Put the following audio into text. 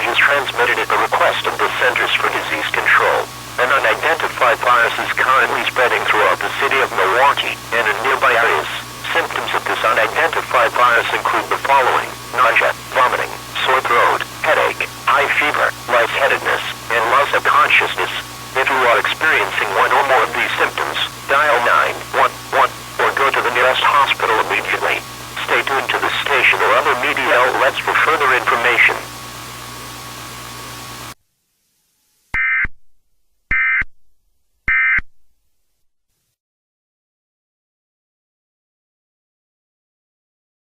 messages transmitted at the request of the Centers for Disease Control. An unidentified virus is currently spreading throughout the city of Milwaukee and in nearby areas. Symptoms of this unidentified virus include the following: nausea, vomiting, sore throat, headache, high fever, lightheadedness, and loss of consciousness. If you are experiencing one or more of these symptoms, dial 911 or go to the nearest hospital immediately. Stay tuned to the station or other media outlets for further information.